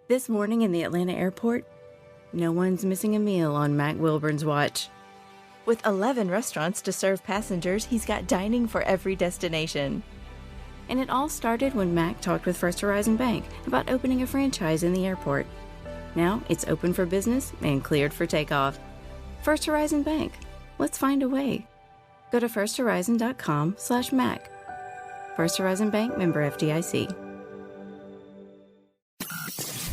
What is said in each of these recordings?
This morning in the Atlanta airport, no one's missing a meal on Mac Wilburn's watch. With 11 restaurants to serve passengers, he's got dining for every destination. And it all started when Mac talked with First Horizon Bank about opening a franchise in the airport. Now it's open for business and cleared for takeoff. First Horizon Bank. Let's find a way. Go to firsthorizon.com/Mac. First Horizon Bank, member FDIC.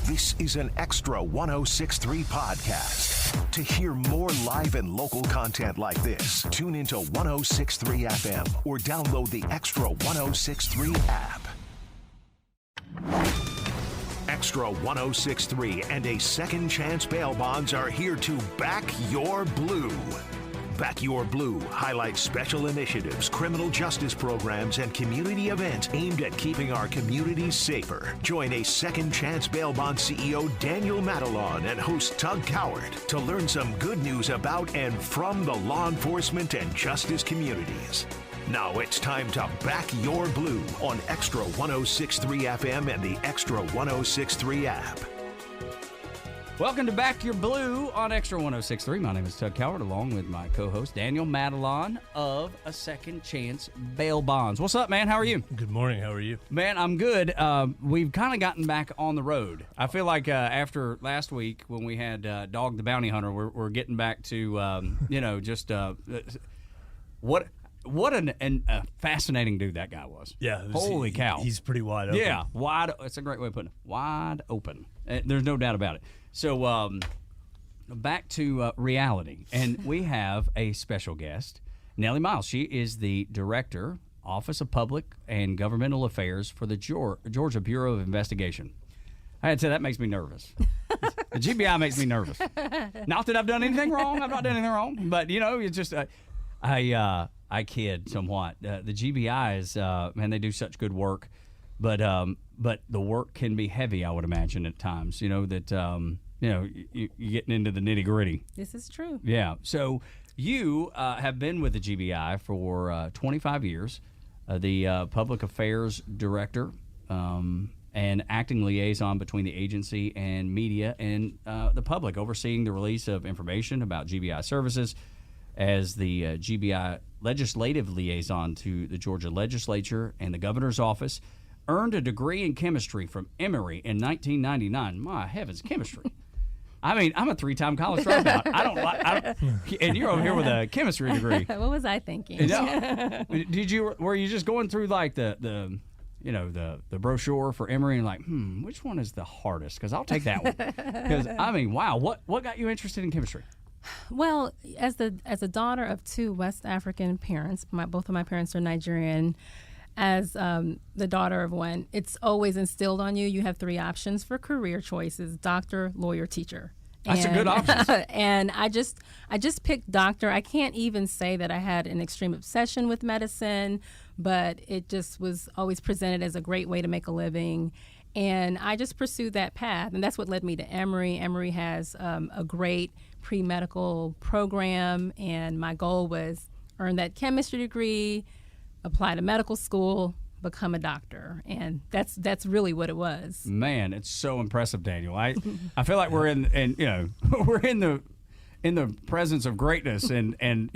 This is an Extra 106.3 podcast. To hear more live and local content like this, tune into 106.3 FM or download the Extra 106.3 app. Extra 106.3 and a Second Chance Bail Bonds are here to back your blue. Back Your Blue highlights special initiatives, criminal justice programs, and community events aimed at keeping our communities safer. Join a Second Chance Bail Bond CEO Daniel Matalon and host Tug Coward to learn some good news about and from the law enforcement and justice communities. Now it's time to Back Your Blue on Extra 106.3 FM and the Extra 106.3 app. Welcome to Back Your Blue on Extra 106.3. My name is Tug Coward, along with my co-host Daniel Matalon of A Second Chance Bail Bonds. What's up, man? How are you? Good morning. How are you? Man, I'm good. We've kind of gotten back on the road. I feel like after last week when we had Dog the Bounty Hunter, we're getting back to, what a fascinating dude that guy was. Yeah. Holy cow. He's pretty wide open. Yeah, wide. It's a great way of putting it. Wide open. There's no doubt about it. So back to reality. And we have a special guest, Nelly Miles. She is the Director, Office of Public and Governmental Affairs for the Georgia Bureau of Investigation. I had to say, that makes me nervous. The GBI makes me nervous. Not that I've done anything wrong. I've not done anything wrong. But, it's just, I kid somewhat. The GBI is, man, they do such good work. But the work can be heavy, I would imagine, at times. You're getting into the nitty gritty. This is true. Yeah. So you have been with the GBI for 25 years, the Public Affairs Director and acting liaison between the agency and media and the public, overseeing the release of information about GBI services as the GBI legislative liaison to the Georgia legislature and the governor's office. Earned a degree in chemistry from Emory in 1999. My heavens, chemistry. I mean, I'm a 3-time college dropout. I don't, and you're over here with a chemistry degree. What was I thinking? Were you just going through like the brochure for Emory and like, which one is the hardest? Because I'll take that one. Because I mean, wow, what got you interested in chemistry? Well, as a daughter of 2 West African parents, both of my parents are Nigerian. As the daughter of one, it's always instilled on you. You have 3 options for career choices: doctor, lawyer, teacher. That's a good option. And I just picked doctor. I can't even say that I had an extreme obsession with medicine, but it just was always presented as a great way to make a living. And I just pursued that path, and that's what led me to Emory. Emory has a great pre-medical program, and my goal was earn that chemistry degree, apply to medical school, become a doctor, and that's really what it was. Man, it's so impressive, Daniel. I feel like we're we're in the presence of greatness, and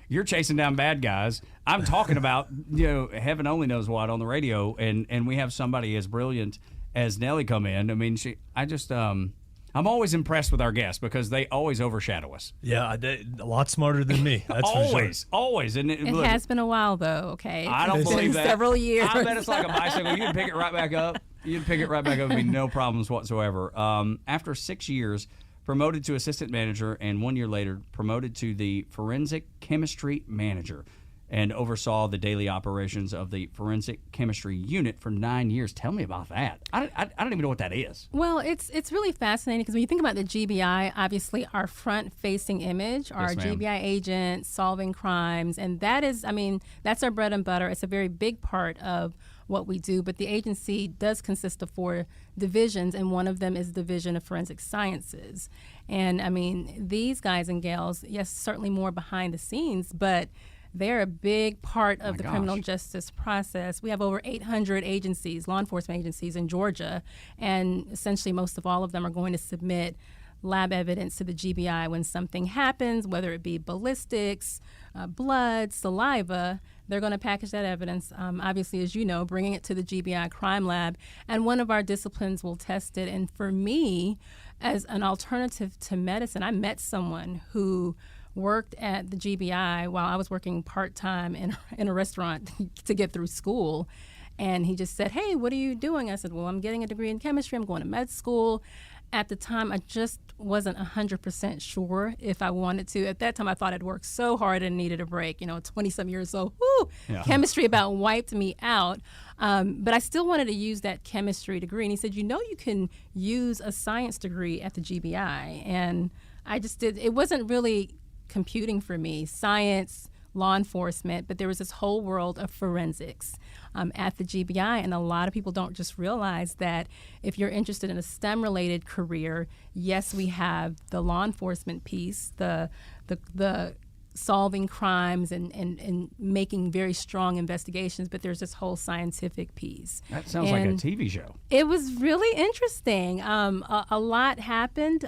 you're chasing down bad guys. I'm talking about heaven only knows what on the radio, and we have somebody as brilliant as Nelly come in. I mean, I'm always impressed with our guests because they always overshadow us. Yeah, a lot smarter than me. That's always, for sure. Always. And it has been a while, though, okay? I don't believe that. Several years. I bet it's like a bicycle. You can pick it right back up. There'd be no problems whatsoever. After 6 years, promoted to assistant manager, and 1 year later, promoted to the forensic chemistry manager, and oversaw the daily operations of the forensic chemistry unit for 9 years. Tell me about that. I don't even know what that is. Well, it's really fascinating because when you think about the GBI, obviously our front-facing image are GBI agents solving crimes, and that's our bread and butter. It's a very big part of what we do, but the agency does consist of 4 divisions, and one of them is the Division of Forensic Sciences. And these guys and gals, yes, certainly more behind the scenes, but they're a big part of the gosh. criminal justice process. We have over 800 agencies, law enforcement agencies in Georgia, and essentially most of all of them are going to submit lab evidence to the GBI when something happens, whether it be ballistics, blood, saliva. They're going to package that evidence, obviously, as you know, bringing it to the GBI crime lab, and one of our disciplines will test it. And for me, as an alternative to medicine, I met someone who worked at the GBI while I was working part-time in a restaurant to get through school. And he just said, "Hey, what are you doing?" I said, "Well, I'm getting a degree in chemistry. I'm going to med school." At the time, I just wasn't 100% sure if I wanted to. At that time, I thought I'd worked so hard and needed a break. 20-some years old. Chemistry about wiped me out. But I still wanted to use that chemistry degree. And he said, you can use a science degree at the GBI. And I just did. It wasn't really computing for me, science, law enforcement, but there was this whole world of forensics at the GBI, and a lot of people don't just realize that if you're interested in a STEM-related career, yes, we have the law enforcement piece, the solving crimes and making very strong investigations, but there's this whole scientific piece. That sounds like a TV show. It was really interesting. A lot happened.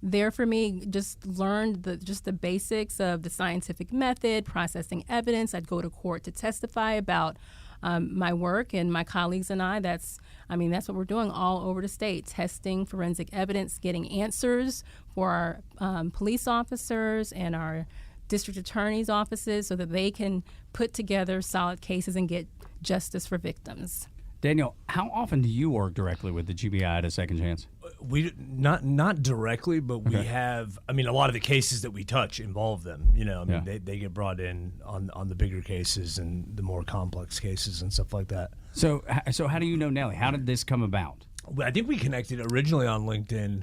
There for me, just learned the basics of the scientific method, processing evidence. I'd go to court to testify about my work, and my colleagues and I, that's what we're doing all over the state, testing forensic evidence, getting answers for our police officers and our district attorney's offices so that they can put together solid cases and get justice for victims. Daniel, how often do you work directly with the GBI at a Second Chance? We not directly, but we have. A lot of the cases that we touch involve them. They get brought in on the bigger cases and the more complex cases and stuff like that. So how do you know Nelly? How did this come about? I think we connected originally on LinkedIn.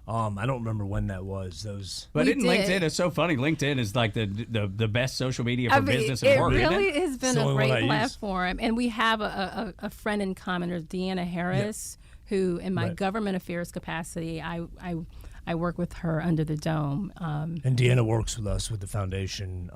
I don't remember when that was. But LinkedIn is so funny. LinkedIn is like the best social media for business and work. It really isn't it? has been a great platform, and we have a friend in common, Deanna Harris, who, in my government affairs capacity, I work with her under the dome. And Deanna works with us with the foundation,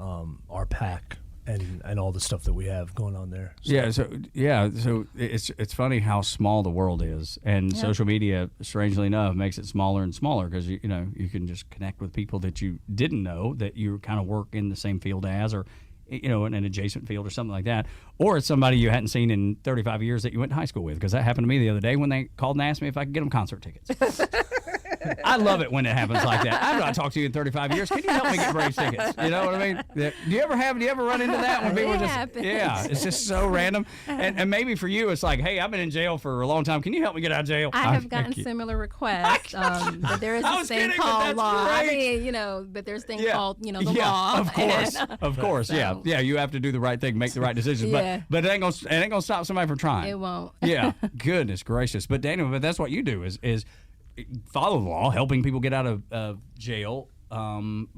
our PAC. And all the stuff that we have going on there. So it's funny how small the world is, and social media, strangely enough, makes it smaller and smaller because you can just connect with people that you didn't know that you kind of work in the same field as, or in an adjacent field or something like that, or it's somebody you hadn't seen in 35 years that you went to high school with, because that happened to me the other day when they called and asked me if I could get them concert tickets. I love it when it happens like that. I've not talked to you in 35 years. Can you help me get Braves tickets? You know what I mean? Do you ever run into that when people it's just so random? And maybe for you, it's like, hey, I've been in jail for a long time. Can you help me get out of jail? I have gotten similar requests. But there is this thing called law. But there's a thing called, the law. Of course. So. Yeah. You have to do the right thing, make the right decisions. But it ain't gonna stop somebody from trying. It won't. Yeah. Goodness gracious. But Daniel, that's what you do is follow the law, helping people get out of jail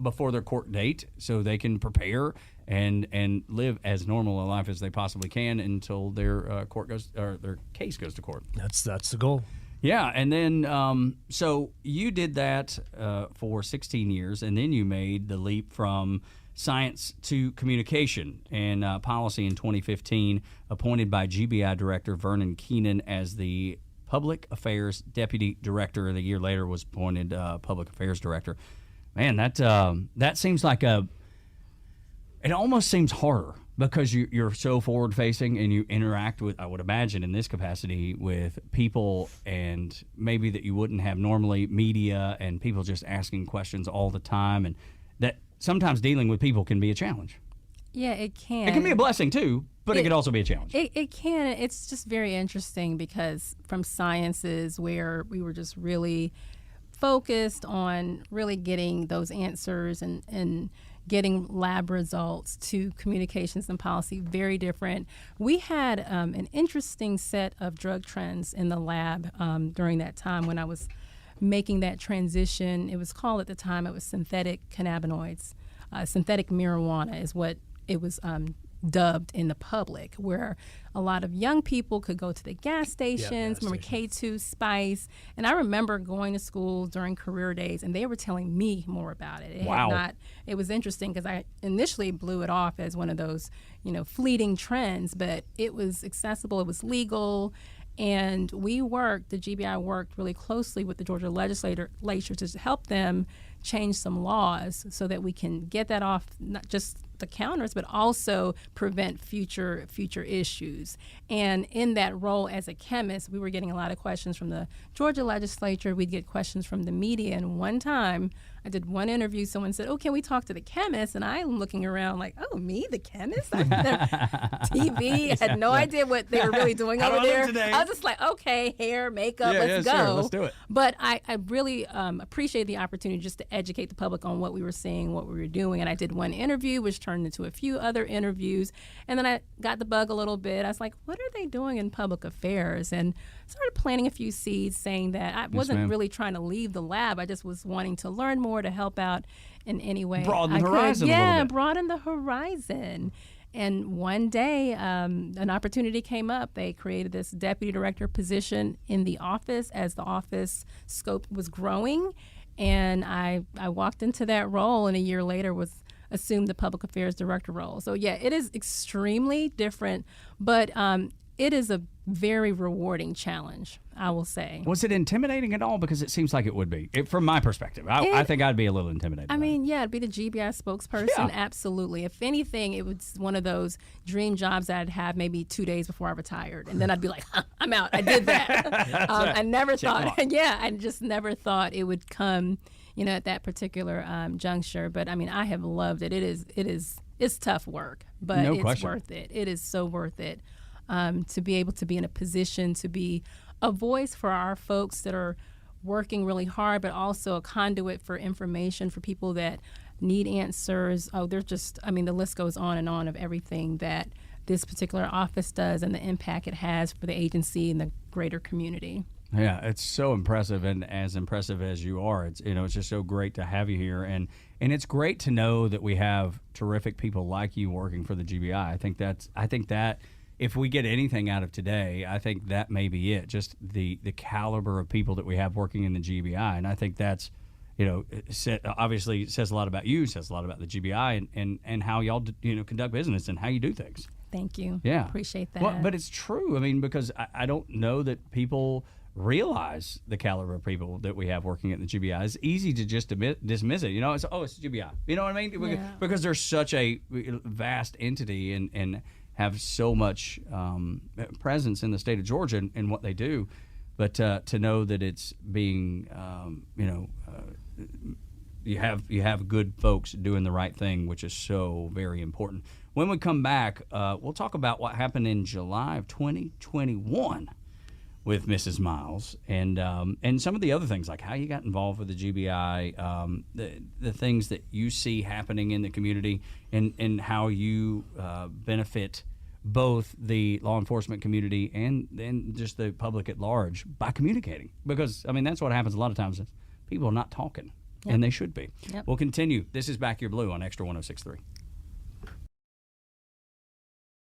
before their court date so they can prepare and live as normal a life as they possibly can until their their case goes to court. That's the goal. Yeah, and then so you did that for 16 years, and then you made the leap from science to communication and policy in 2015, appointed by GBI Director Vernon Keenan as the Public Affairs Deputy Director. The year later was appointed Public Affairs Director. Man, that seems like it almost seems harder because you're so forward-facing and you interact with, I would imagine in this capacity, with people and maybe that you wouldn't have normally, media and people just asking questions all the time, and that sometimes dealing with people can be a challenge. Yeah, it can. It can be a blessing too, but it can also be a challenge. It can. It's just very interesting because from sciences where we were just really focused on really getting those answers and getting lab results to communications and policy, very different. We had an interesting set of drug trends in the lab during that time when I was making that transition. It was called at the time, it was synthetic cannabinoids. Synthetic marijuana is what it was dubbed in the public, where a lot of young people could go to the gas stations, remember K2 Spice. And I remember going to school during career days, and they were telling me more about it. It was interesting because I initially blew it off as one of those, fleeting trends, but it was accessible, it was legal. And the GBI worked really closely with the Georgia legislature to help them change some laws so that we can get that off not just the counters, but also prevent future issues. And in that role as a chemist, we were getting a lot of questions from the Georgia legislature. We'd get questions from the media. And one time, I did one interview. Someone said, "Oh, can we talk to the chemist?" And I'm looking around like, "Oh, me, the chemist?" I TV had no idea what they were really doing over there. I was just like, "Okay, hair, makeup, let's go." Sure, let's do it. But I really appreciate the opportunity just to educate the public on what we were seeing, what we were doing. And I did one interview, which turned into a few other interviews. And then I got the bug a little bit. I was like, what are they doing in public affairs? And started planting a few seeds, saying that I wasn't really trying to leave the lab. I just was wanting to learn more, to help out in any way broaden the horizon a little bit. Broaden the horizon. And one day, an opportunity came up. They created this deputy director position in the office as the office scope was growing. And I walked into that role, and a year later assumed the public affairs director role. So yeah, it is extremely different, but it is a very rewarding challenge, I will say. Was it intimidating at all? Because it seems like it would be. From my perspective, I think I'd be a little intimidated. I mean, yeah, I'd be the GBI spokesperson. Yeah. Absolutely. If anything, it was one of those dream jobs that I'd have maybe 2 days before I retired. And then I'd be like, I'm out. I did that. I never thought, I just never thought it would come, at that particular juncture. But I mean, I have loved it. It's tough work, but no it's question. Worth it. It is so worth it. To be able to be in a position to be a voice for our folks that are working really hard, but also a conduit for information for people that need answers. The list goes on and on of everything that this particular office does and the impact it has for the agency and the greater community. Yeah, it's so impressive, and as impressive as you are, it's just so great to have you here, and it's great to know that we have terrific people like you working for the GBI. I think that if we get anything out of today, I think that may be it. Just the caliber of people that we have working in the GBI, and I think that's obviously says a lot about you, says a lot about the GBI, and how y'all conduct business and how you do things. Thank you. Yeah, appreciate that. Well, but it's true. I mean, because I don't know that people realize the caliber of people that we have working at the GBI. It's easy to just dismiss it. It's GBI. You know what I mean? Yeah. Because there's such a vast entity and have so much presence in the state of Georgia and what they do, but to know that it's being, you have good folks doing the right thing, which is so very important. When we come back, we'll talk about what happened in July of 2021 with Mrs. Miles and some of the other things, like how you got involved with the GBI, the things that you see happening in the community, and how you benefit both the law enforcement community and just the public at large by communicating. Because, that's what happens a lot of times. Is people are not talking, and they should be. Yep. We'll continue. This is Back Your Blue on Extra 106.3.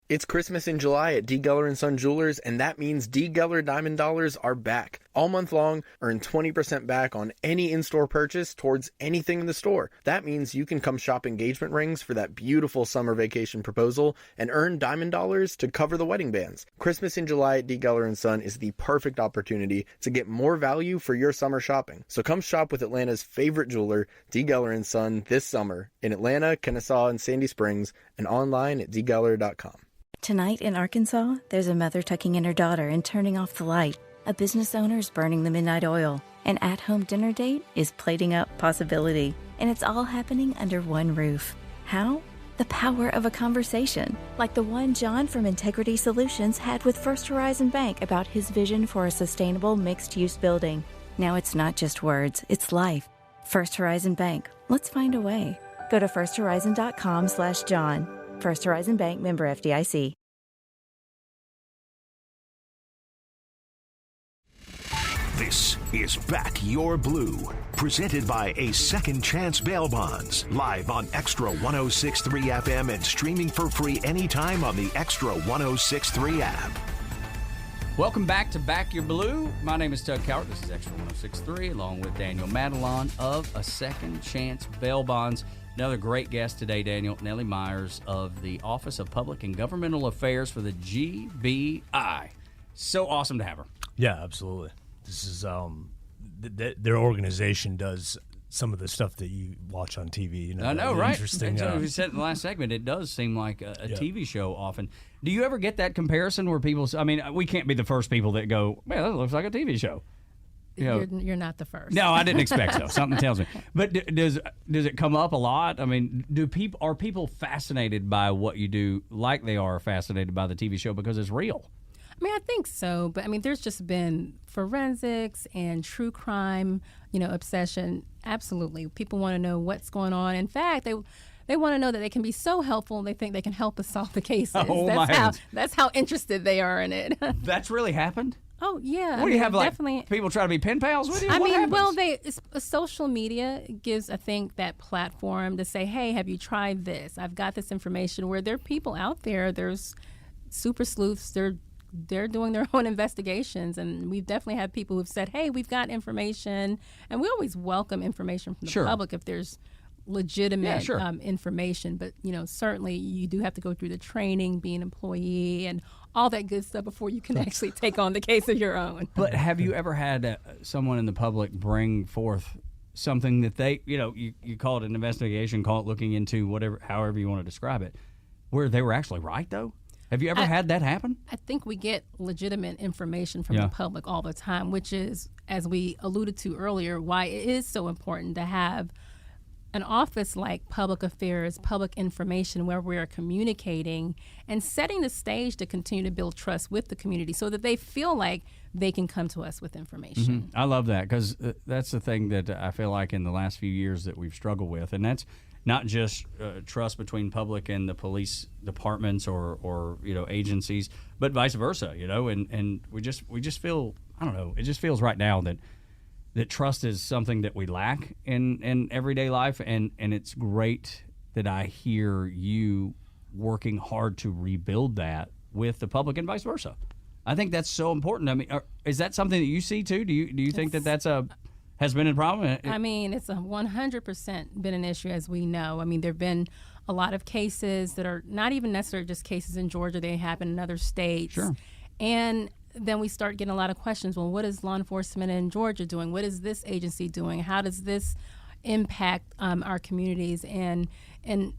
It's Christmas in July at D. Geller & Son Jewelers, and that means D. Geller Diamond Dollars are back. All month long, earn 20% back on any in-store purchase towards anything in the store. That means you can come shop engagement rings for that beautiful summer vacation proposal and earn diamond dollars to cover the wedding bands. Christmas in July at D. Geller & Son is the perfect opportunity to get more value for your summer shopping. So come shop with Atlanta's favorite jeweler, D. Geller & Son, this summer in Atlanta, Kennesaw, and Sandy Springs, and online at dgeller.com. Tonight in Arkansas, there's a mother tucking in her daughter and turning off the light. A business owner is burning the midnight oil. An at-home dinner date is plating up possibility. And it's all happening under one roof. How? The power of a conversation, like the one John from Integrity Solutions had with First Horizon Bank about his vision for a sustainable mixed-use building. Now it's not just words, it's life. First Horizon Bank. Let's find a way. Go to firsthorizon.com/John. First Horizon Bank, member FDIC. This is Back Your Blue, presented by A Second Chance Bail Bonds, live on Extra 106.3 FM and streaming for free anytime on the Extra 106.3 app. Welcome back to Back Your Blue. My name is Doug Cowart. This is Extra 106.3, along with Daniel Madelon of A Second Chance Bail Bonds. Another great guest today, Daniel. Nelly Myers of the Office of Public and Governmental Affairs for the GBI. So awesome to have her. Yeah, absolutely. This is their organization does some of the stuff that you watch on TV. You know, I know, right? Interesting. We said in the last segment, it does seem like a TV show often. Do you ever get that comparison where people? I mean, we can't be the first people that go, "Man, that looks like a TV show." You know, you're not the first. No, I didn't expect so. Something tells me. But does it come up a lot? I mean, are people fascinated by what you do like they are fascinated by the TV show because it's real? I mean, I think so, but I mean, there's just been forensics and true crime, obsession. Absolutely. People want to know what's going on. In fact, they want to know that they can be so helpful and they think they can help us solve the cases. That's how interested they are in it. That's really happened? Oh, yeah. What do you have, definitely, people try to be pen pals with you? I what mean, happens? well, social media gives, I think, that platform to say, hey, have you tried this? I've got this information, where there are people out there, there's super sleuths, they're doing their own investigations, and we've definitely had people who've said, hey, we've got information, and we always welcome information from the public if there's legitimate information, but certainly you do have to go through the training, be an employee, and all that good stuff before you can actually take on the case of your own. But have you ever had someone in the public bring forth something that they, you call it an investigation, call it looking into, however you want to describe it, where they were actually right, though? Have you ever had that happen? I think we get legitimate information from the public all the time, which is, as we alluded to earlier, why it is so important to have an office like Public Affairs, Public Information, where we're communicating and setting the stage to continue to build trust with the community so that they feel like they can come to us with information. Mm-hmm. I love that, because that's the thing that I feel like in the last few years that we've struggled with, and that's not just trust between public and the police departments or agencies, but vice versa, and we just feel, I don't know, it just feels right now that trust is something that we lack in everyday life, and it's great that I hear you working hard to rebuild that with the public and vice versa. I think that's so important. I mean, is that something that you see too? Do you think that has been a problem? I mean, it's 100% been an issue, as we know. I mean, there have been a lot of cases that are not even necessarily just cases in Georgia. They happen in other states. Sure. And then we start getting a lot of questions. Well, what is law enforcement in Georgia doing? What is this agency doing? How does this impact our communities? And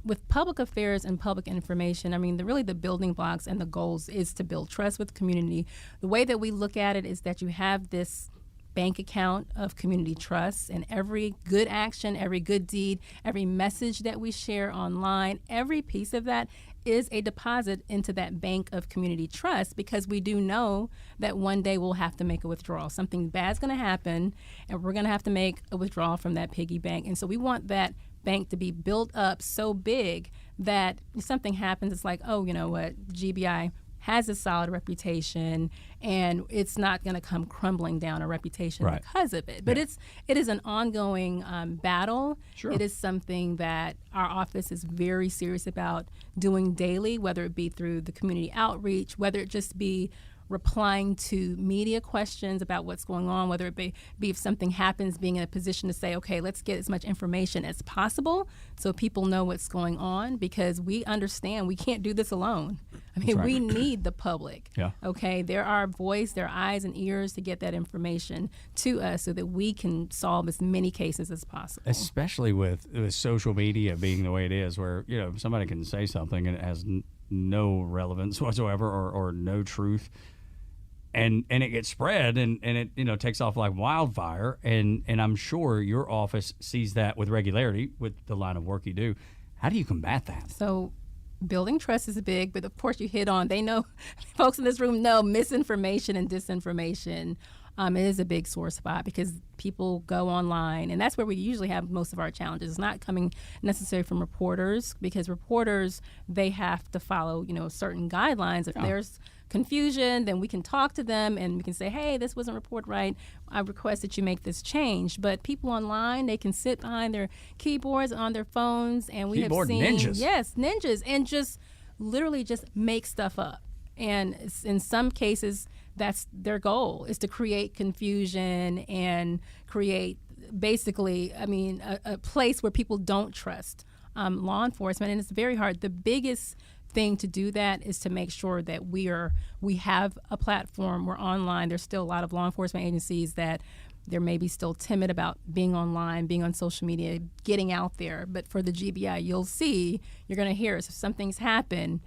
with public affairs and public information, I mean, really the building blocks and the goals is to build trust with the community. The way that we look at it is that you have this bank account of community trust, and every good action, every good deed, every message that we share online, every piece of that is a deposit into that bank of community trust, because we do know that one day we'll have to make a withdrawal. Something bad's going to happen, and we're going to have to make a withdrawal from that piggy bank. And so we want that bank to be built up so big that if something happens, it's like, oh, you know what, GBI has a solid reputation, and it's not going to come crumbling down a reputation because of it. But it is an ongoing battle. Sure. It is something that our office is very serious about doing daily, whether it be through the community outreach, whether it just be replying to media questions about what's going on, whether it be if something happens, being in a position to say, okay, let's get as much information as possible so people know what's going on, because we understand we can't do this alone. I mean, we need the public. Yeah. Okay, they're our voice, their eyes and ears to get that information to us so that we can solve as many cases as possible. Especially with social media being the way it is, where somebody can say something and it has no relevance whatsoever or no truth. And it gets spread and it takes off like wildfire, and I'm sure your office sees that with regularity with the line of work you do. How do you combat that? So building trust is big, but of course you hit on, they know, folks in this room know misinformation and disinformation It is a big sore spot because people go online, and that's where we usually have most of our challenges. It's not coming necessarily from reporters, because reporters, they have to follow, certain guidelines. If there's confusion, then we can talk to them and we can say, hey, this wasn't reported right. I request that you make this change. But people online, they can sit behind their keyboards on their phones, and we have seen ninjas. Yes, ninjas, and just literally just make stuff up. And in some cases, that's their goal, is to create confusion and create basically, a place where people don't trust law enforcement. And it's very hard. The biggest thing to do that is to make sure that we have a platform. We're online. There's still a lot of law enforcement agencies that they're maybe still timid about being online, being on social media, getting out there. But for the GBI, you're going to hear, if something's happened,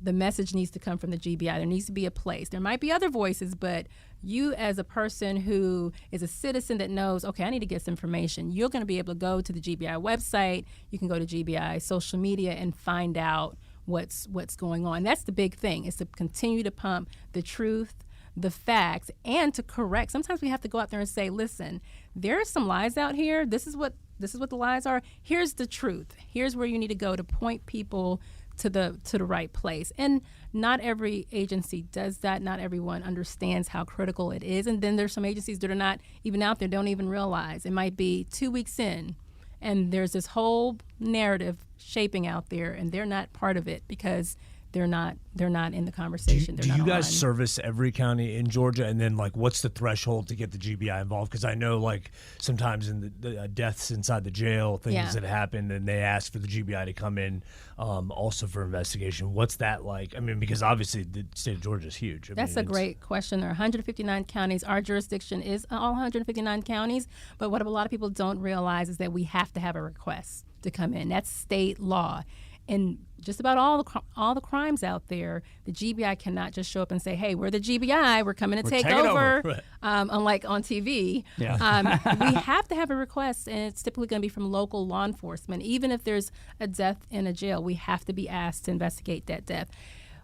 the message needs to come from the GBI. There needs to be a place. There might be other voices, but you as a person who is a citizen that knows, okay, I need to get some information, you're going to be able to go to the GBI website. You can go to GBI social media and find out what's going on. That's the big thing, is to continue to pump the truth, the facts, and to correct. Sometimes we have to go out there and say, listen, there are some lies out here. This is what the lies are. Here's the truth. Here's where you need to go to point people to the right place. And not every agency does that. Not everyone understands how critical it is. And then there's some agencies that are not even out there, don't even realize. It might be 2 weeks in, and there's this whole narrative shaping out there, and they're not part of it because they're not in the conversation. Do you guys service every county in Georgia? And then, what's the threshold to get the GBI involved? Because I know, sometimes in the deaths inside the jail, things that happen, and they ask for the GBI to come in also for investigation. What's that like? Because obviously the state of Georgia is huge. That's a great question. There are 159 counties. Our jurisdiction is all 159 counties. But what a lot of people don't realize is that we have to have a request to come in. That's state law. And just about all the crimes out there, the GBI cannot just show up and say, hey, we're the GBI, we're coming to take over. Right. Unlike on TV. Yeah. We have to have a request, and it's typically going to be from local law enforcement. Even if there's a death in a jail, we have to be asked to investigate that death.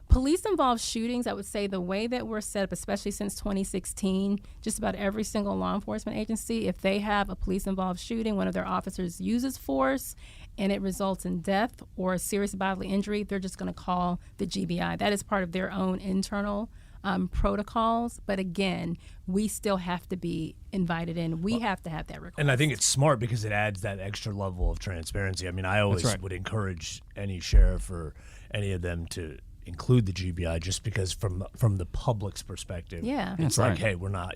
Police-involved shootings, I would say the way that we're set up, especially since 2016, just about every single law enforcement agency, if they have a police-involved shooting, one of their officers uses force, and it results in death or a serious bodily injury, they're just going to call the GBI. That is part of their own internal protocols. But again, we still have to be invited in. We have to have that request. And I think it's smart because it adds that extra level of transparency. I always would encourage any sheriff or any of them to include the GBI, just because from the public's perspective, it's like, hey, we're not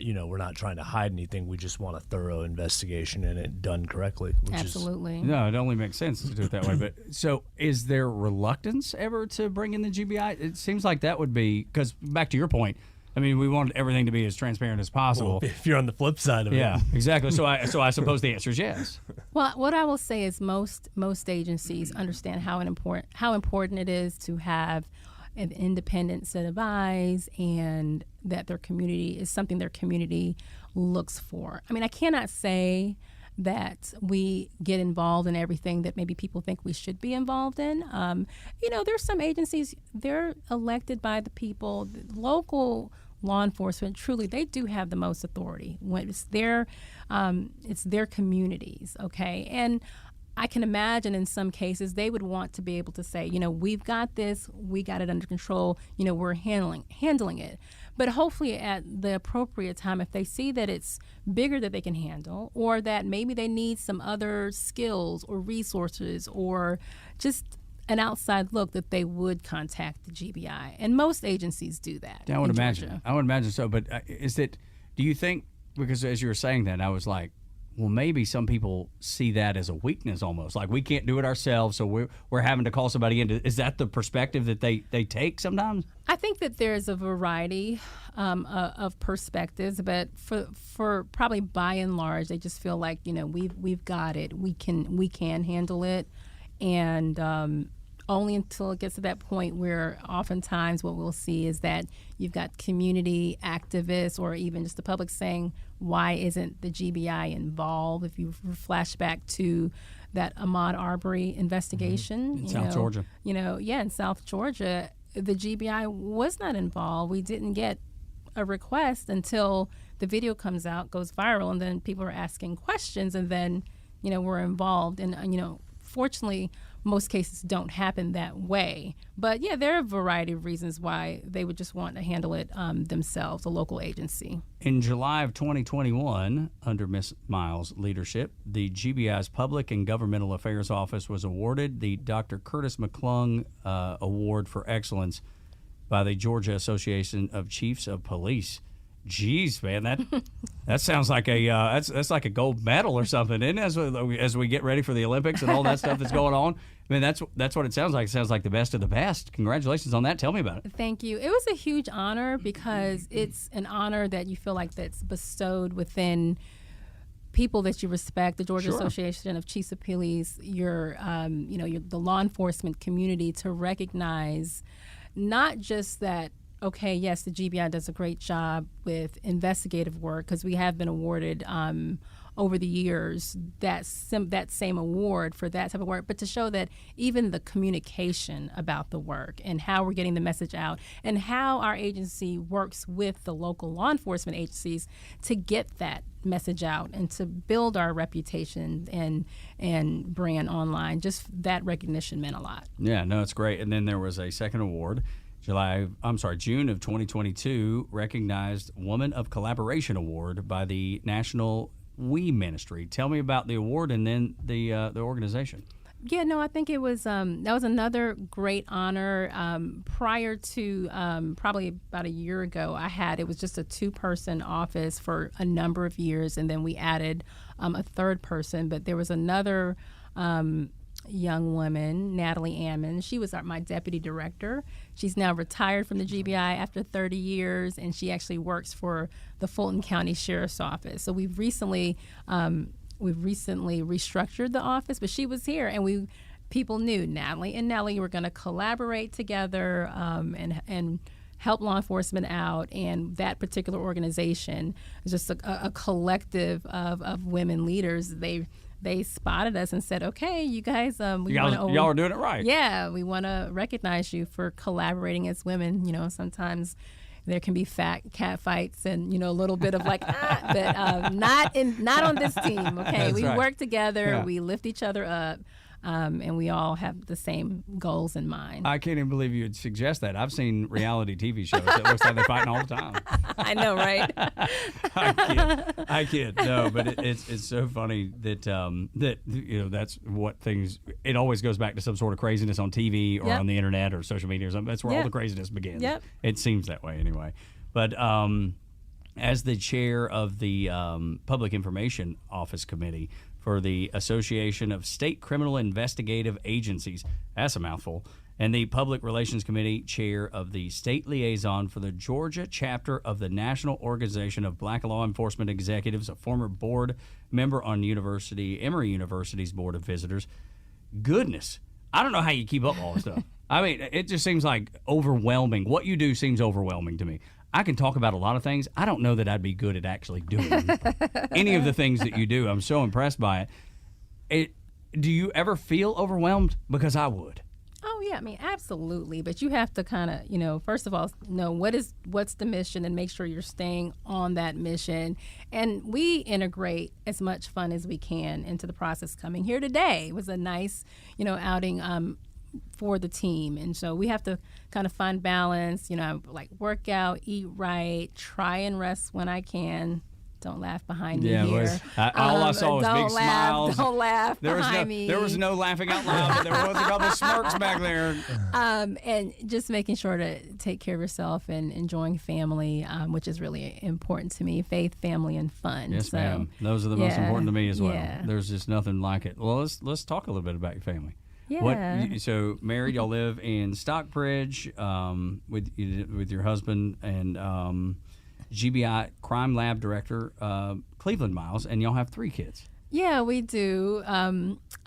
trying to hide anything. We just want a thorough investigation and it done correctly. Absolutely. No, it only makes sense to do it that way. But so, is there reluctance ever to bring in the GBI? It seems like that would be, because back to your point, we want everything to be as transparent as possible. Well, if you're on the flip side of it. Yeah, exactly. So I suppose the answer is yes. Well, what I will say is most agencies understand how important it is to have an independent set of eyes, and that their community is something their community looks for. I cannot say that we get involved in everything that maybe people think we should be involved in. There's some agencies, they're elected by the people. The local law enforcement, truly, they do have the most authority when it's their communities, okay? And I can imagine in some cases they would want to be able to say, we've got this, we got it under control, we're handling it. But hopefully at the appropriate time, if they see that it's bigger than they can handle, or that maybe they need some other skills or resources or just an outside look, that they would contact the GBI. And most agencies do that. I would imagine so. But do you think, because as you were saying that, I was like, well, maybe some people see that as a weakness almost. Like, we can't do it ourselves, so we're having to call somebody in. Is that the perspective that they take sometimes? I think that there's a variety of perspectives, but for probably by and large, they just feel like, we've got it. We can handle it. And only until it gets to that point where oftentimes what we'll see is that you've got community activists or even just the public saying, why isn't the GBI involved? If you flash back to that Ahmaud Arbery investigation. In South Georgia. In South Georgia, the GBI was not involved. We didn't get a request until the video comes out, goes viral, and then people are asking questions, and then, we're involved. And, fortunately, most cases don't happen that way. But, yeah, there are a variety of reasons why they would just want to handle it themselves, a local agency. In July of 2021, under Ms. Miles' leadership, the GBI's Public and Governmental Affairs Office was awarded the Dr. Curtis McClung Award for Excellence by the Georgia Association of Chiefs of Police. Jeez, man, that sounds like that's like a gold medal or something, isn't it? As we get ready for the Olympics and all that stuff that's going on. I mean, that's what it sounds like. It sounds like the best of the best. Congratulations on that. Tell me about it. Thank you. It was a huge honor because it's an honor that you feel like that's bestowed within people that you respect, the Georgia Association of Chiefs of Police, the law enforcement community, to recognize not just that, okay, yes, the GBI does a great job with investigative work, because we have been awarded over the years that same award for that type of work, but to show that even the communication about the work and how we're getting the message out and how our agency works with the local law enforcement agencies to get that message out and to build our reputation and brand online, just that recognition meant a lot. Yeah, no, it's great. And then there was a second award. June of 2022, recognized Woman of Collaboration Award by the National We Ministry. Tell me about the award and then the organization. Yeah, no, I think it was that was another great honor. Prior to probably about a year ago, it was just a 2-person office for a number of years, and then we added a third person. But there was another young woman, Natalie Ammon. She was my deputy director. She's now retired from the GBI after 30 years, and she actually works for the Fulton County Sheriff's Office. So we've recently restructured the office, but she was here, and people knew Natalie and Nelly were going to collaborate together and help law enforcement out. And that particular organization is just a collective of women leaders. They spotted us and said, okay, you guys, y'all are doing it right. Yeah, we want to recognize you for collaborating as women. Sometimes there can be cat fights and, a little bit of but not on this team, okay? That's we right. work together, Yeah. we lift each other up. And we all have the same goals in mind. I can't even believe you would suggest that. I've seen reality TV shows. It looks like they're fighting all the time. I know, right? I kid. No, but it's so funny that that's what things. It always goes back to some sort of craziness on TV or on the internet or social media or something. That's where all the craziness begins. Yep. It seems that way anyway. But as the chair of the Public Information Office Committee for the Association of State Criminal Investigative Agencies, that's a mouthful, and the Public Relations Committee chair of the State Liaison for the Georgia chapter of the National Organization of Black Law Enforcement Executives, a former board member on Emory University's Board of Visitors. Goodness, I don't know how you keep up all this stuff. I mean, it just seems like overwhelming. What you do seems overwhelming to me. I can talk about a lot of things. I don't know that I'd be good at actually doing any of the things that you do. I'm so impressed by it. Do you ever feel overwhelmed? Because I would. Oh, yeah. I mean, absolutely. But you have to kind of, first of all, know what's the mission and make sure you're staying on that mission. And we integrate as much fun as we can into the process. Coming here today was a nice, outing for the team. And so we have to kind of find balance, like work out, eat right, try and rest when I can. Don't laugh behind me here. All I saw was big smiles. Don't laugh behind me. There was no laughing out loud, but there was a couple of smirks back there. And just making sure to take care of yourself and enjoying family, which is really important to me. Faith, family, and fun. Yes, ma'am. Those are the most important to me as well. Yeah. There's just nothing like it. Well, let's talk a little bit about your family. Yeah. So married, y'all live in Stockbridge with your husband and GBI Crime Lab Director Cleveland Miles, and y'all have 3 kids. Yeah, we do.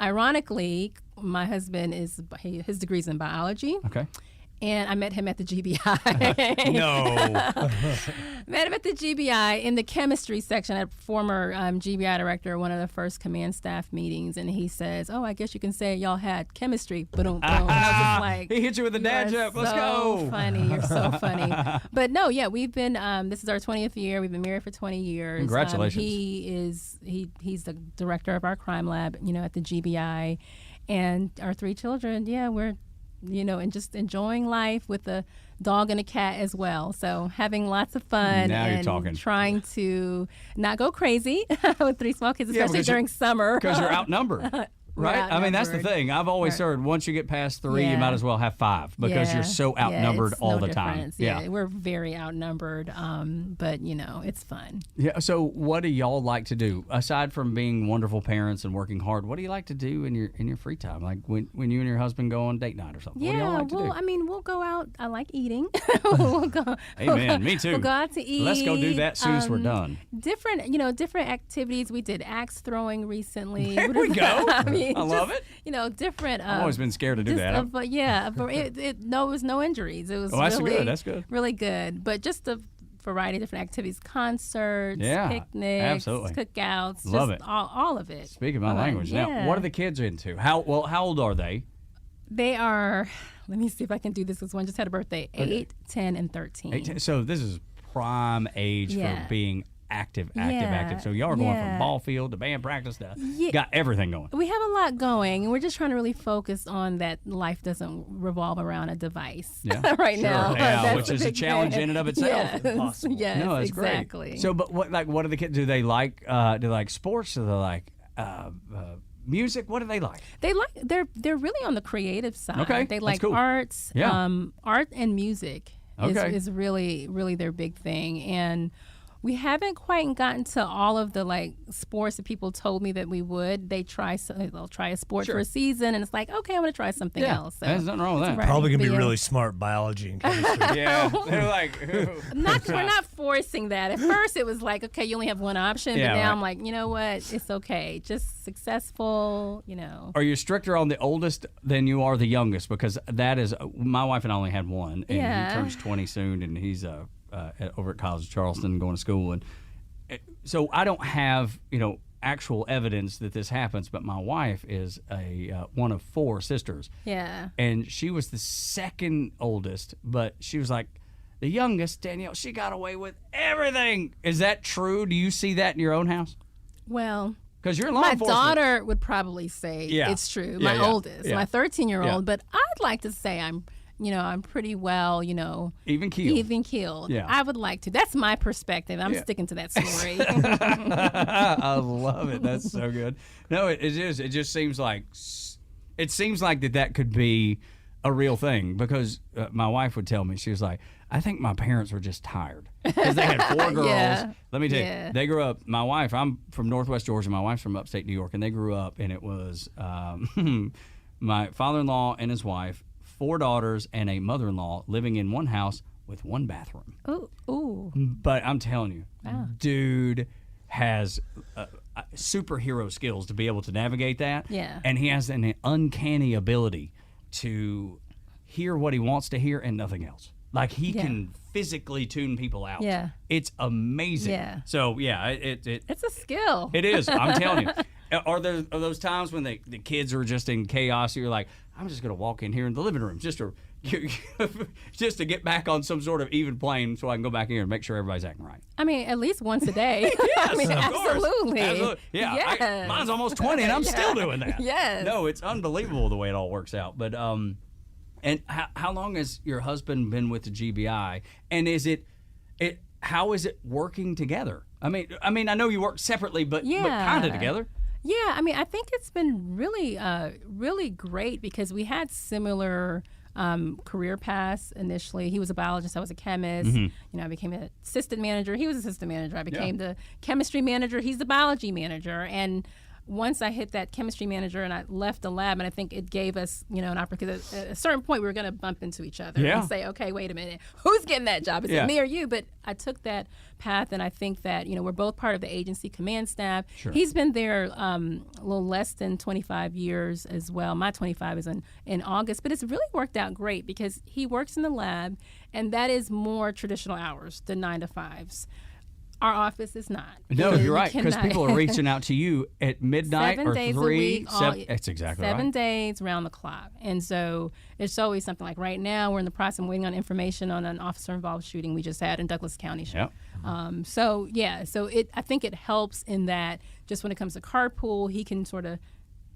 Ironically, my husband his degree's in biology. Okay. And I met him at the GBI. No. Met him at the GBI in the chemistry section. A former GBI director, one of the first command staff meetings, and he says, "Oh, I guess you can say y'all had chemistry." Boom, boom. And I was just like, he hit you with a dad joke. Let's go. Funny, you're so funny. But no, yeah, we've been. This is our 20th year. We've been married for 20 years. Congratulations. He's the director of our crime lab, at the GBI, and our 3 children. Yeah, we're. And just enjoying life with a dog and a cat as well. So having lots of fun now and you're talking. Trying to not go crazy with 3 small kids, especially during summer. Because you're outnumbered. Right? I mean, that's the thing. I've always heard once you get past 3, you might as well have 5 because you're so outnumbered all the time. Yeah, we're very outnumbered, but, it's fun. Yeah. So what do y'all like to do? Aside from being wonderful parents and working hard, what do you like to do in your free time? Like when you and your husband go on date night or something? Yeah, what do y'all like to do? I mean, we'll go out. I like eating. We'll go. Amen. Me too. We'll go out to eat. Let's go do that as soon as we're done. Different activities. We did axe throwing recently. There we go. I love it. Different. I've always been scared to do that. But it was no injuries. It was that's really good. That's good. Really good. But just a variety of different activities, concerts, picnics, absolutely. cookouts. Love just it. All of it. Speaking my language. Now, what are the kids into? How old are they? They are. Let me see if I can do this. This one just had a birthday. 8, 10, and 13. 8, 10. So this is prime age for being active. So y'all are going from ball field to band practice to got everything going. We have a lot going, and we're just trying to really focus on that life doesn't revolve around a device right now. Yeah, which is a challenge in and of itself. Yes, no, that's exactly. Great. So, but what do the kids do? They like sports? Do they like music? What do they like? They're really on the creative side. Okay, they like cool. arts. Art and music is really, really their big thing. And we haven't quite gotten to all of the sports that people told me that we would. They'll try a sport for a season, and it's like, okay, I want to try something else. So there's nothing wrong with that. Right. Probably gonna be really smart biology and chemistry. They're like, we're not forcing that. At first, it was like, okay, you only have one option, but now I'm like, you know what? It's okay. Just successful. Are you stricter on the oldest than you are the youngest? Because that is, my wife and I only had one, and he turns 20 soon, and he's over at College of Charleston going to school, and so I don't have actual evidence that this happens, but my wife is one of 4 sisters, and she was the second oldest, but she was like the youngest. Danielle, she got away with everything. Is that true? Do you see that in your own house? Well, because you're in law my enforcement. daughter would probably say it's true. My oldest, my 13-year-old, but I'd like to say I'm pretty well, even keeled. Even keeled. Yeah. I would like to. That's my perspective. I'm sticking to that story. I love it. That's so good. No, it is. It just seems like that could be a real thing, because my wife would tell me, she was like, I think my parents were just tired because they had 4 girls. Let me tell you, they grew up. My wife, I'm from Northwest Georgia. My wife's from upstate New York, and they grew up, and it was my father-in-law and his wife, 4 daughters, and a mother-in-law living in one house with 1 bathroom. Ooh. But I'm telling you, dude has superhero skills to be able to navigate that. Yeah. And he has an uncanny ability to hear what he wants to hear and nothing else. Like he can physically tune people out. Yeah. It's amazing. Yeah. So it's a skill. It is. I'm telling you. Are those times when the kids are just in chaos? You're like, I'm just gonna walk in here in the living room just to get back on some sort of even plane, so I can go back here and make sure everybody's acting right. I mean, at least once a day. Yes, I mean, of absolutely. Absolutely. Yeah. Yes. Mine's almost 20, and I'm still doing that. Yes. No, it's unbelievable the way it all works out. But and how long has your husband been with the GBI? And how is it working together? I mean, I know you work separately, but kind of together. Yeah, I mean, I think it's been really, really great because we had similar career paths initially. He was a biologist, I was a chemist. Mm-hmm. I became an assistant manager. He was assistant manager. I became the chemistry manager. He's the biology manager. And once I hit that chemistry manager and I left the lab, and I think it gave us, an opportunity. At a certain point, we were going to bump into each other and say, okay, wait a minute, who's getting that job? Is it me or you? But I took that path, and I think that, we're both part of the agency command staff. Sure. He's been there a little less than 25 years as well. My 25 is in August, but it's really worked out great because he works in the lab, and that is more traditional hours, the 9 to 5s. Our office is not. No, you're right, because people are reaching out to you at midnight 7 or days 3. a week. That's exactly right. 7 days round the clock. And so it's always something like right now we're in the process of waiting on information on an officer-involved shooting we just had in Douglas County. Yep. So I think it helps in that just when it comes to carpool, he can sort of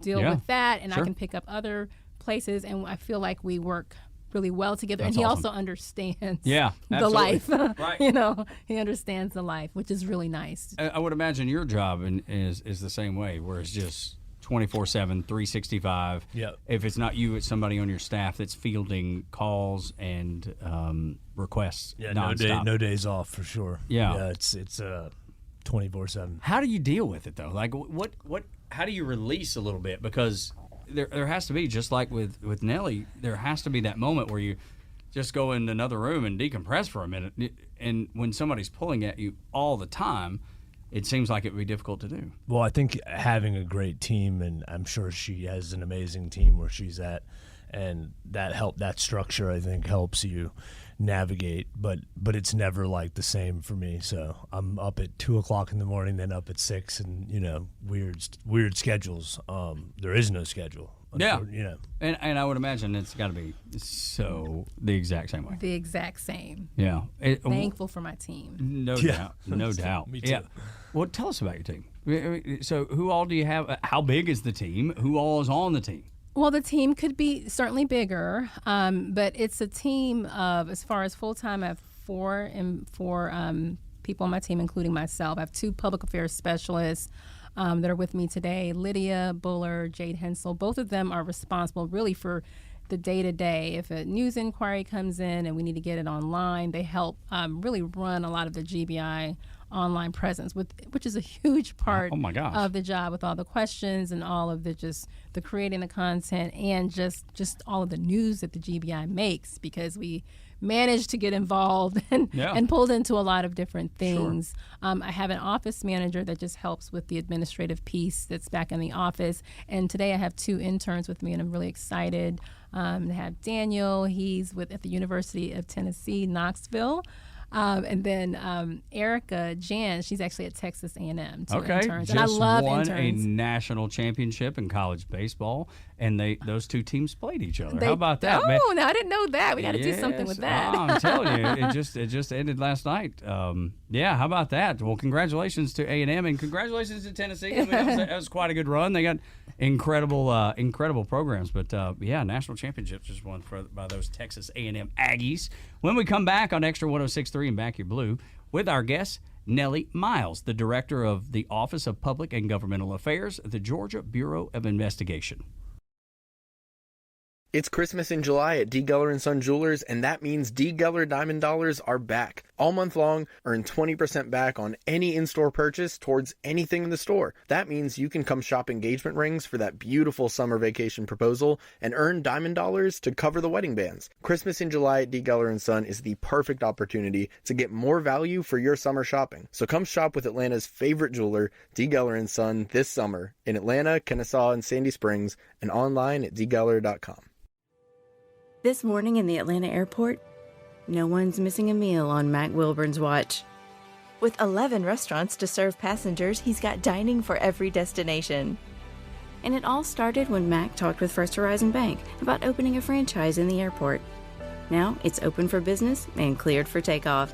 deal with that, and I can pick up other places, and I feel like we work really well together. That's and he awesome. also understands the life. Right. He understands the life, which is really nice. I would imagine your job is the same way, where it's just 24/7, 365. Yep. If it's not you, it's somebody on your staff that's fielding calls and requests. Yeah, nonstop. no days off for sure. Yeah. It's 24/7. How do you deal with it though? Like what? How do you release a little bit? Because there has to be, just like with Nelly, there has to be that moment where you just go in another room and decompress for a minute. And when somebody's pulling at you all the time, it seems like it would be difficult to do. Well, I think having a great team, and I'm sure she has an amazing team where she's at, and that structure, I think, helps you navigate, but it's never like the same for me. So I'm up at 2:00 in the morning, then up at 6, and weird schedules. There is no schedule. Yeah, and I would imagine it's got to be the exact same way. The exact same. Yeah, thankful for my team. No doubt, no doubt. Me too. Yeah. Well, tell us about your team. So, who all do you have? How big is the team? Who all is on the team? Well, the team could be certainly bigger, but it's a team of, as far as full-time, I have four people on my team, including myself. I have 2 public affairs specialists that are with me today, Lydia Buller, Jade Hensel. Both of them are responsible really for the day-to-day. If a news inquiry comes in and we need to get it online, they help really run a lot of the GBI online presence, which is a huge part of the job, with all the questions and all of the creating the content and just all of the news that the GBI makes, because we managed to get involved and pulled into a lot of different things. Sure. I have an office manager that just helps with the administrative piece that's back in the office. And today I have 2 interns with me, and I'm really excited to have Daniel. He's at the University of Tennessee, Knoxville. And then Erica Jan, she's actually at Texas A&M. Interns. Just and I love won interns. a national championship in college baseball, and those 2 teams played each other. How about that, man? Oh, no, I didn't know that. We got to do something with that. I'm telling you, it just ended last night. How about that? Well, congratulations to A&M, and congratulations to Tennessee. I mean, that was quite a good run. They got incredible programs, but national championships just won by those Texas A&M Aggies. When we come back on Extra 106.3 and Back Your Blue with our guest, Nelly Miles, the director of the Office of Public and Governmental Affairs, the Georgia Bureau of Investigation. It's Christmas in July at D. Geller & Son Jewelers, and that means D. Geller Diamond Dollars are back. All month long, earn 20% back on any in-store purchase towards anything in the store. That means you can come shop engagement rings for that beautiful summer vacation proposal and earn diamond dollars to cover the wedding bands. Christmas in July at D. Geller & Son is the perfect opportunity to get more value for your summer shopping. So come shop with Atlanta's favorite jeweler, D. Geller & Son, this summer in Atlanta, Kennesaw, and Sandy Springs, and online at dgeller.com. This morning in the Atlanta airport, no one's missing a meal on Mac Wilburn's watch. With 11 restaurants to serve passengers, he's got dining for every destination. And it all started when Mac talked with First Horizon Bank about opening a franchise in the airport. Now it's open for business and cleared for takeoff.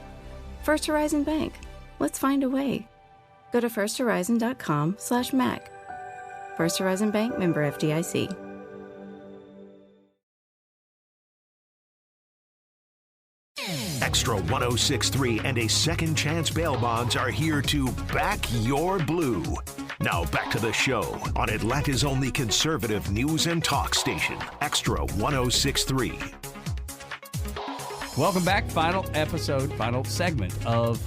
First Horizon Bank. Let's find a way. Go to firsthorizon.com/Mac. First Horizon Bank, member FDIC. Extra 106.3 and a second chance bail bonds are here to back your blue. Now back to the show on Atlanta's only conservative news and talk station, Extra 106.3. Welcome back. Final segment of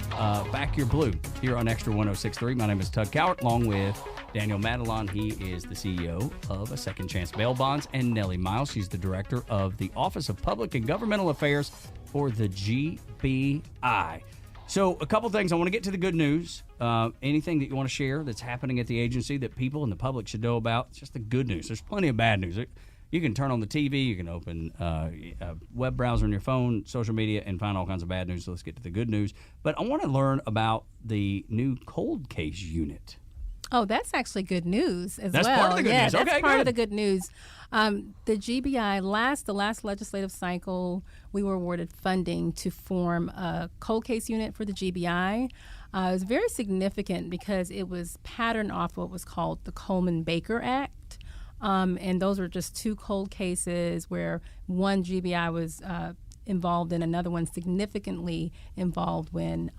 Back Your Blue here on Extra 106.3. My name is Tug Cowart, along with Daniel Madelon, he is the CEO of A Second Chance Bail Bonds, and Nelly Miles, she's the director of the Office of Public and Governmental Affairs for the GBI. So a couple things. I want to get to the good news. Anything that you want to share that's happening at the agency that people and the public should know about? It's just the good news. There's plenty of bad news. You can turn on the TV, you can open a web browser on your phone, social media, and find all kinds of bad news. So let's get to the good news. But I want to learn about the new cold case unit. Oh, that's actually good news as well. That's part of the good news. That's okay, part good. of the good news. The GBI, the last legislative cycle, we were awarded funding to form a cold case unit for the GBI. It was very significant because it was patterned off what was called the Coleman-Baker Act. And those were just two cold cases where one GBI was involved in, another one significantly involved when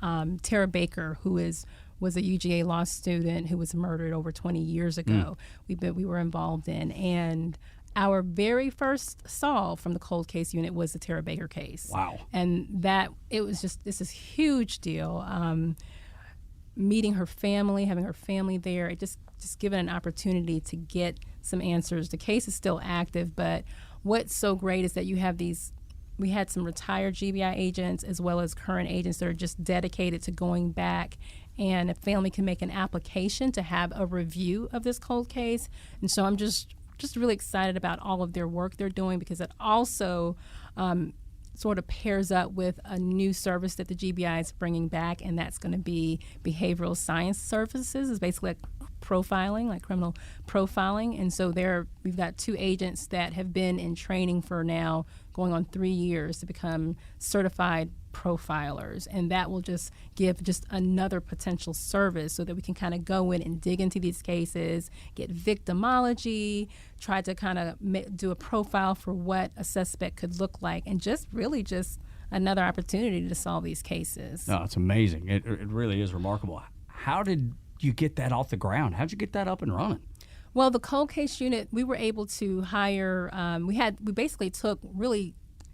Tara Baker, who was a UGA law student who was murdered over 20 years ago, we were involved in. And our very first solve from the cold case unit was the Tara Baker case. Wow. And it was just this is huge deal. Meeting her family, having her family there, it just given an opportunity to get some answers. The case is still active, but what's so great is that we had some retired GBI agents as well as current agents that are just dedicated to going back, and a family can make an application to have a review of this cold case. And so I'm just really excited about all of their work they're doing, because it also sort of pairs up with a new service that the GBI is bringing back, and that's going to be behavioral science services. It's basically like profiling, like criminal profiling. And so we've got two agents that have been in training for now going on 3 years to become certified profilers, and that will just give just another potential service so that we can kind of go in and dig into these cases, get victimology, try to kind of do a profile for what a suspect could look like, and just another opportunity to solve these cases. No, it's amazing. It really is remarkable. How did you get that off the ground? How'd you get that up and running? Well, the cold case unit, we were able to hire, we basically took really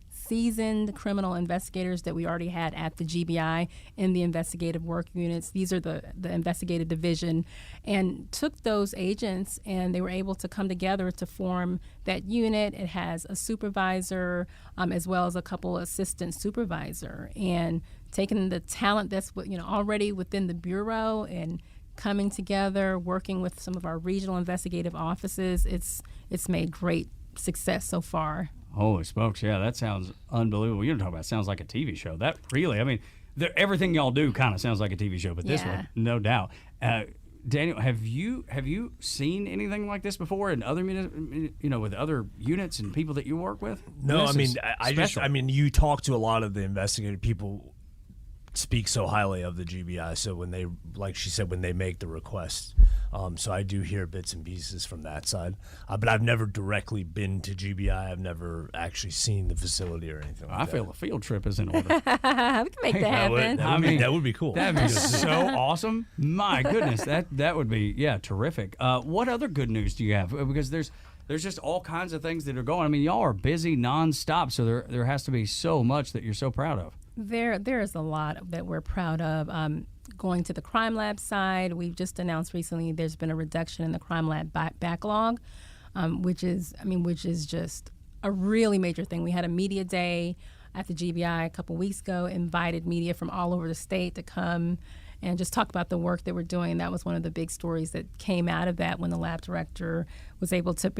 seasoned criminal investigators that we already had at the GBI in the investigative work units. These are the investigative division, and took those agents, and they were able to come together to form that unit. It has a supervisor as well as a couple assistant supervisor, and taking the talent that's already within the bureau and coming together, working with some of our regional investigative offices. It's made great success so far. Holy smokes, yeah, that sounds unbelievable. You're talking about sounds like a TV show. That really, I mean, everything y'all do kind of sounds like a TV show, but this one, no doubt. Daniel, have you seen anything like this before in other with other units and people that you work with? No, I mean, you talk to a lot of the investigative people, speak so highly of the GBI. So when they, like she said, when they make the request, so I do hear bits and pieces from that side. But I've never directly been to GBI. I've never actually seen the facility or anything like that. I feel a field trip is in order. We can make that happen. That would be cool. That'd be so awesome. My goodness, that would be terrific. What other good news do you have? Because there's just all kinds of things that are going. I mean, y'all are busy nonstop, so there has to be so much that you're so proud of. There is a lot that we're proud of. Going to the crime lab side, we've just announced recently there's been a reduction in the crime lab backlog, which is just a really major thing. We had a media day at the GBI a couple weeks ago, invited media from all over the state to come and just talk about the work that we're doing. That was one of the big stories that came out of that when the lab director was able to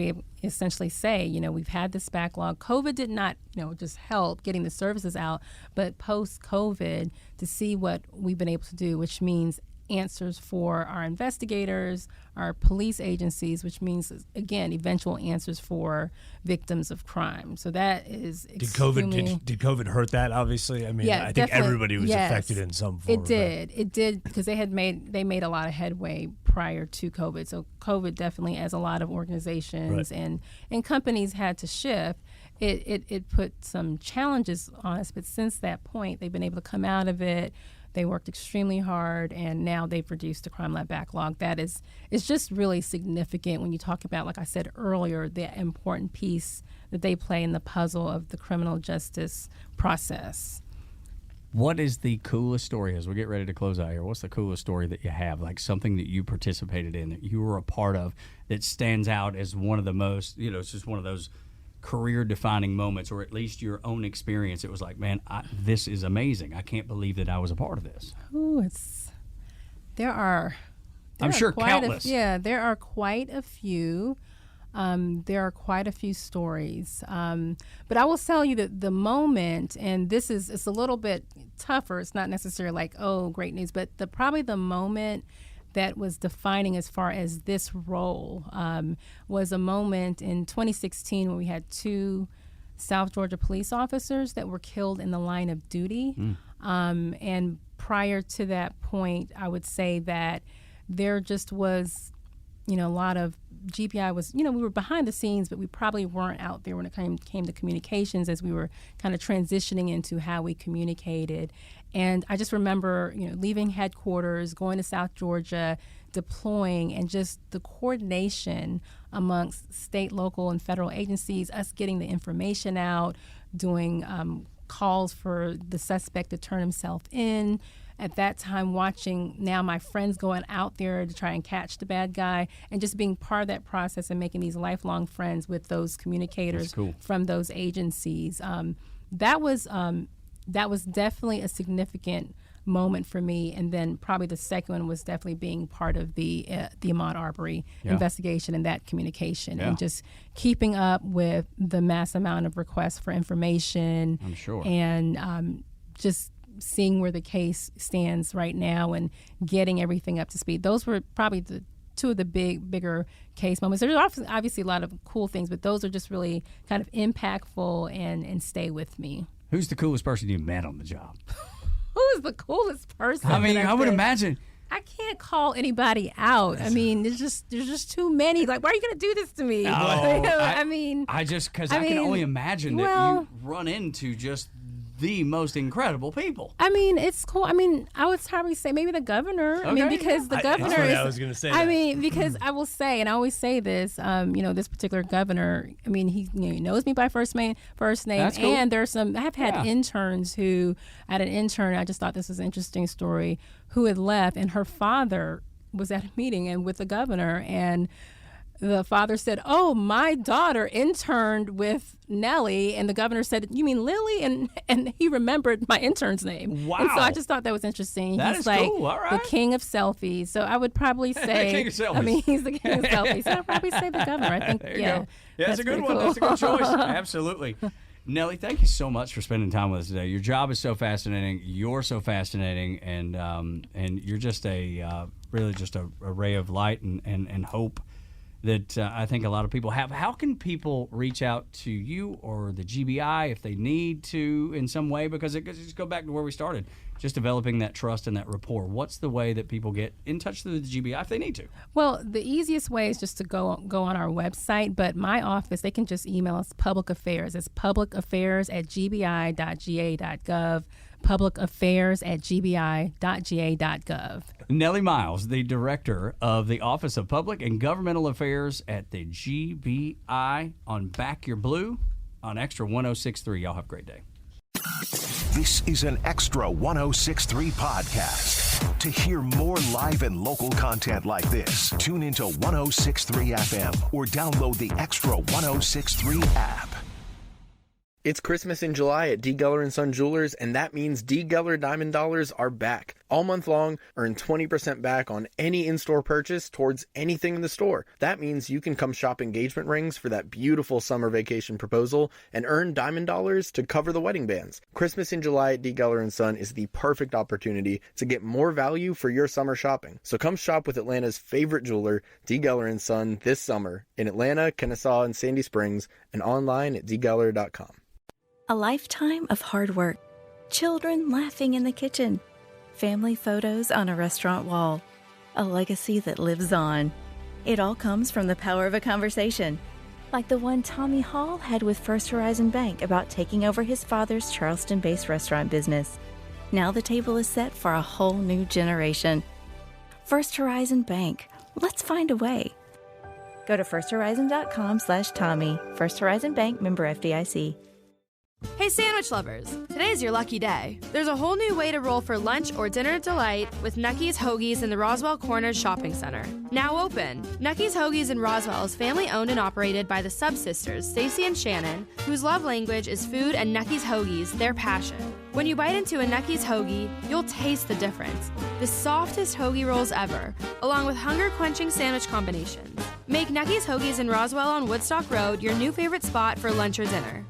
essentially say, we've had this backlog. COVID did not, just help getting the services out, but post-COVID, to see what we've been able to do, which means answers for our investigators, our police agencies, which means, again, eventual answers for victims of crime. So that is extremely... Did COVID hurt that, obviously? I mean, I think everybody was affected in some form. It did, because they made a lot of headway prior to COVID. So COVID definitely, as a lot of organizations and companies had to shift, it put some challenges on us. But since that point, they've been able to come out of it. They worked extremely hard, and now they've reduced the crime lab backlog. It's just really significant when you talk about, like I said earlier, the important piece that they play in the puzzle of the criminal justice process. What is the coolest story as we get ready to close out here? What's the coolest story that you have, like something that you participated in, that you were a part of, that stands out as one of the most, it's just one of those career-defining moments, or at least your own experience? It was like, man, this is amazing. I can't believe that I was a part of this. Ooh, I'm sure countless. There are quite a few. There are quite a few stories. But I will tell you that the moment, and it's a little bit tougher. It's not necessarily like, oh, great news, but probably the moment that was defining as far as this role was a moment in 2016 when we had 2 South Georgia police officers that were killed in the line of duty. And prior to that point, I would say that there just was, a lot of GBI was, we were behind the scenes, but we probably weren't out there when it came to communications, as we were kind of transitioning into how we communicated. And I just remember, leaving headquarters, going to South Georgia, deploying, and just the coordination amongst state, local, and federal agencies, us getting the information out, doing calls for the suspect to turn himself in. At that time, watching now my friends going out there to try and catch the bad guy, and just being part of that process and making these lifelong friends with those communicators from those agencies. That was definitely a significant moment for me. And then probably the second one was definitely being part of the Ahmaud Arbery investigation and that communication, and just keeping up with the mass amount of requests for information. I'm sure. And just seeing where the case stands right now and getting everything up to speed. Those were probably the 2 of the bigger case moments. There's obviously a lot of cool things, but those are just really kind of impactful and stay with me. Who's the coolest person you met on the job? Who is the coolest person? I mean, I would imagine. I can't call anybody out. I mean, there's just too many. Like, why are you going to do this to me? No, I can only imagine that you run into just the most incredible people. I mean, it's cool. I mean, I would probably say maybe the governor. Okay, I mean, because the governor is. I was going to say. I mean, because I will say, and I always say this. This particular governor. I mean, he knows me by first name. That's cool. And there's some. I've had interns who. I had an intern. I just thought this was an interesting story. Who had left, and her father was at a meeting and with the governor, and the father said, "Oh, my daughter interned with Nelly," and the governor said, "You mean Lily?" And he remembered my intern's name. Wow! And so I just thought that was interesting. That he's is like cool. All right. The king of selfies. So I would probably say, king of selfies. I mean, he's the king of selfies. So I'd probably say the governor. I think, there you go. Yeah, that's a good one. Cool. That's a good choice. Absolutely. Nelly, thank you so much for spending time with us today. Your job is so fascinating. You're so fascinating, and you're just really just a ray of light and hope that I think a lot of people have. How can people reach out to you or the GBI if they need to in some way? Because just go back to where we started, just developing that trust and that rapport. What's the way that people get in touch with the GBI if they need to? Well, the easiest way is just to go on our website. But my office, they can just email us public affairs. It's publicaffairs@gbi.ga.gov. publicaffairs@gbi.ga.gov. Nelly Miles, the Director of the Office of Public and Governmental Affairs at the GBI on Back Your Blue on Extra 106.3. Y'all have a great day. This is an Extra 106.3 podcast. To hear more live and local content like this, tune into 106.3 FM or download the Extra 106.3 app. It's Christmas in July at D. Geller & Son Jewelers, and that means D. Geller Diamond Dollars are back. All month long, earn 20% back on any in-store purchase towards anything in the store. That means you can come shop engagement rings for that beautiful summer vacation proposal and earn Diamond Dollars to cover the wedding bands. Christmas in July at D. Geller & Son is the perfect opportunity to get more value for your summer shopping. So come shop with Atlanta's favorite jeweler, D. Geller & Son, this summer in Atlanta, Kennesaw, and Sandy Springs, and online at dgeller.com. A lifetime of hard work, children laughing in the kitchen, family photos on a restaurant wall, a legacy that lives on. It all comes from the power of a conversation, like the one Tommy Hall had with First Horizon Bank about taking over his father's Charleston-based restaurant business. Now the table is set for a whole new generation. First Horizon Bank. Let's find a way. Go to firsthorizon.com/Tommy. First Horizon Bank, member FDIC. Hey sandwich lovers, today's your lucky day. There's a whole new way to roll for lunch or dinner delight with Nucky's Hoagies in the Roswell Corners Shopping Center. Now open. Nucky's Hoagies in Roswell is family owned and operated by the Sub-Sisters, Stacy and Shannon, whose love language is food and Nucky's Hoagies, their passion. When you bite into a Nucky's Hoagie, you'll taste the difference. The softest hoagie rolls ever, along with hunger-quenching sandwich combinations. Make Nucky's Hoagies in Roswell on Woodstock Road your new favorite spot for lunch or dinner.